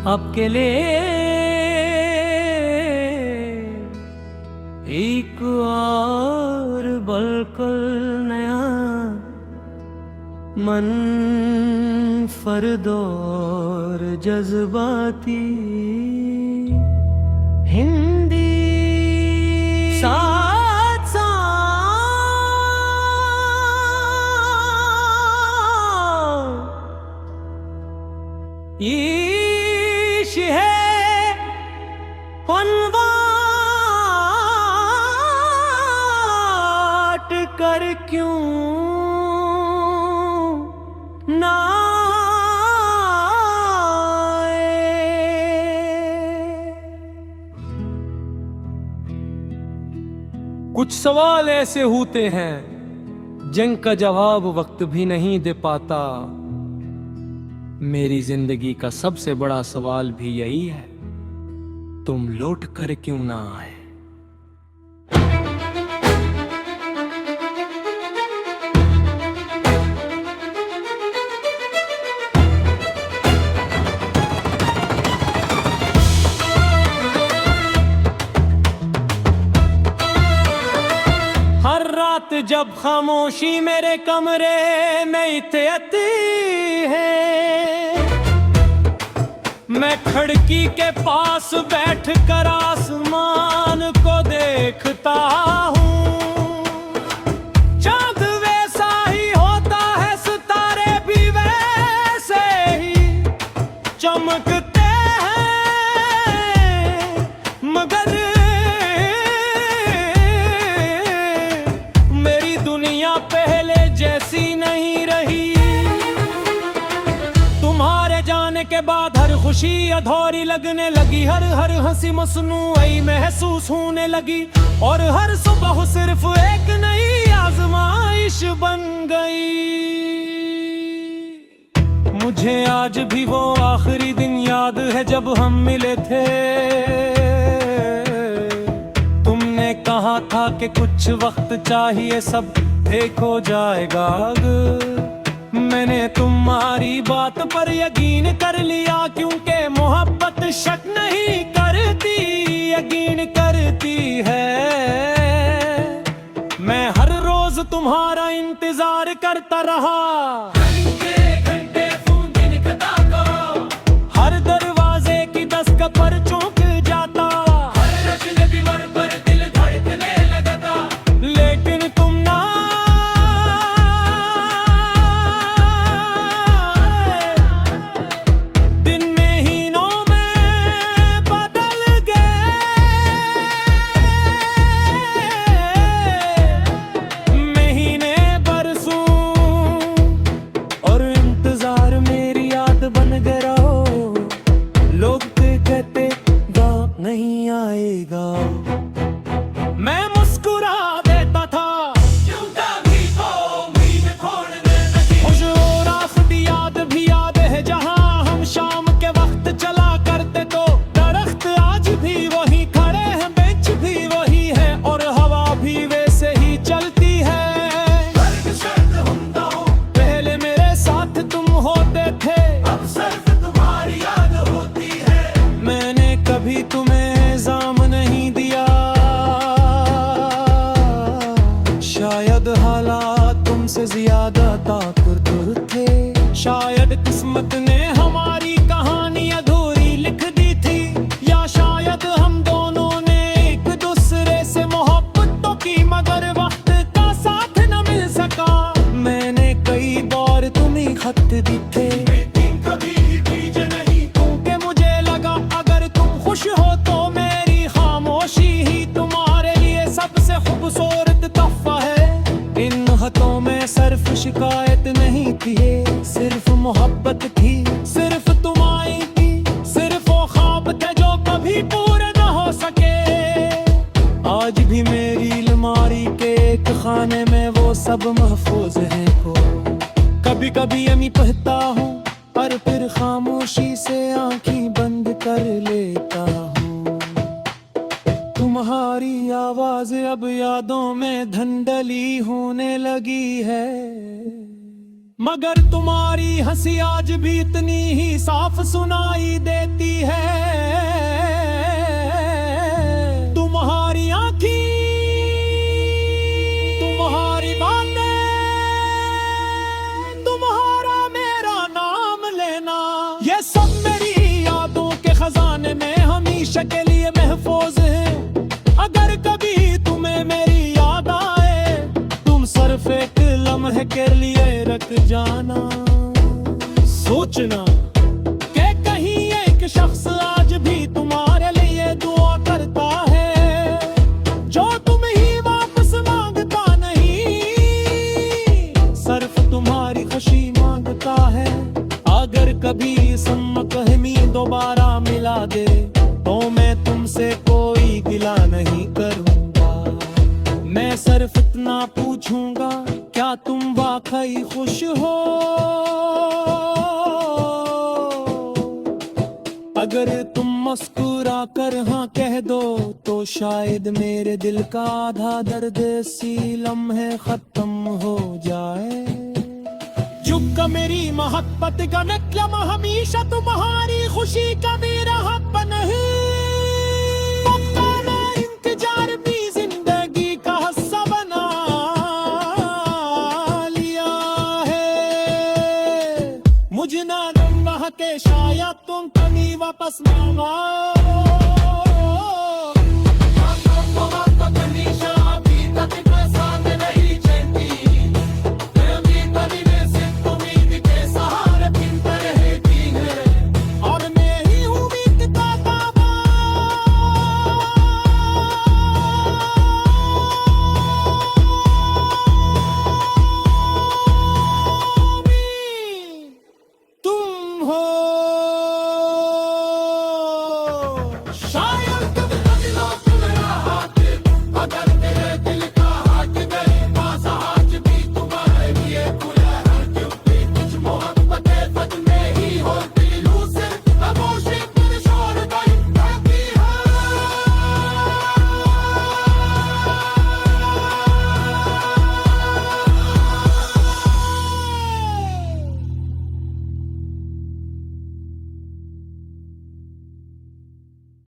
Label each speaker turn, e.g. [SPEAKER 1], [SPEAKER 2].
[SPEAKER 1] आपके लिए एक और बिल्कुल नया मन फरदौर जज्बाती हिंदी साथ साथ ईश है फनवाट कर क्यों ना कुछ सवाल ऐसे होते हैं जिनका जवाब वक्त भी नहीं दे पाता। मेरी जिंदगी का सबसे बड़ा सवाल भी यही है, तुम लौट कर क्यों ना आए। जब खामोशी मेरे कमरे में इतनी है, मैं खिड़की के पास बैठ कर आसमान को देखता हूँ। चांद वैसा ही होता है, सितारे भी वैसे ही चमकते हैं, मगर पहले जैसी नहीं रही। तुम्हारे जाने के बाद हर खुशी अधूरी लगने लगी, हर हंसी मसनूई महसूस होने लगी, और हर सुबह सिर्फ एक नई आजमाइश बन गई। मुझे आज भी वो आखिरी दिन याद है जब हम मिले थे। तुमने कहा था कि कुछ वक्त चाहिए, सब ठीक हो जाएगा। मैंने तुम्हारी बात पर यकीन कर लिया, क्योंकि मोहब्बत शक नहीं करती, यकीन करती है। मैं हर रोज तुम्हारा इंतजार करता रहा, घंटे फोन दिनकता को, हर दरवाजे की दस्तक पर चौंक जाता, हर अजनबी वर पर दिल धड़कने लगता। लेकिन तुम ना नहीं आएगा। मैं मुस्कुरा देता था, खुश और आखिरी याद भी याद है, जहां हम शाम के वक्त चला करते तो दरख्त आज भी वही खड़े हैं, बेंच भी वही है, और हवा भी वैसे ही चलती है। पहले मेरे साथ तुम होते थे, अब सिर्फ तुम्हारी याद होती है। मैंने कभी तुम्हें इल्जाम नहीं दिया, शायद हालात तुमसे ज्यादा ताकुर थे, शायद किस्मत ने हमारी कहानी अधूरी लिख दी थी, या शायद हम दोनों ने एक दूसरे से मोहब्बत तो की, मगर वक्त का साथ न मिल सका। मैंने कई बार तुम्हें खत दिए, कभी भेजे नहीं, क्योंकि मुझे लगा अगर तुम खुश हो तो ही तुम्हारे लिए सबसे खूबसूरत तोहफा है। इन खतों में सिर्फ शिकायत नहीं थी, सिर्फ मोहब्बत थी, सिर्फ तुम आई थी, सिर्फ वो ख्वाब थे जो कभी पूरे न हो सके। आज भी मेरी अलमारी के एक खाने में वो सब महफूज है। कभी कभी यमी पढ़ता हूँ, पर फिर खामोशी से आंखें बंद कर लेता हूँ। तुम्हारी आवाज अब यादों में धंधली होने लगी है, मगर तुम्हारी हंसी आज भी इतनी ही साफ सुनाई देती है। तुम्हारी आंखें, तुम्हारी बातें, तुम्हारा मेरा नाम लेना, ये सब मेरी यादों के खजाने में हमेशा के लिए महफूज है। अगर कभी तुम्हें मेरी याद आए, तुम सिर्फ एक लम्हे के लिए रख जाना। सोचना कि कहीं एक शख्स आज भी तुम्हारे लिए दुआ करता है, जो तुम ही वापस मांगता नहीं, सिर्फ तुम्हारी खुशी मांगता है। अगर कभी सम्मत हमी दोबारा मिला दे, तो मैं तुमसे कोई गिला नहीं करूंगा। मैं सिर्फ इतना पूछूंगा, क्या तुम वाकई खुश हो? अगर तुम मुस्कुरा कर हाँ कह दो, तो शायद मेरे दिल का आधा दर्द इसी लम्हे खत्म हो जाए। चुपका मेरी मोहब्बत का मतलब हमेशा तुम्हारी खुशी का मेरा हक नहीं। पक्का इंतजार भी जिंदगी का हिस्सा बना लिया है। मुझे ना दूंगा के शायद तुम कभी वापस मांगो।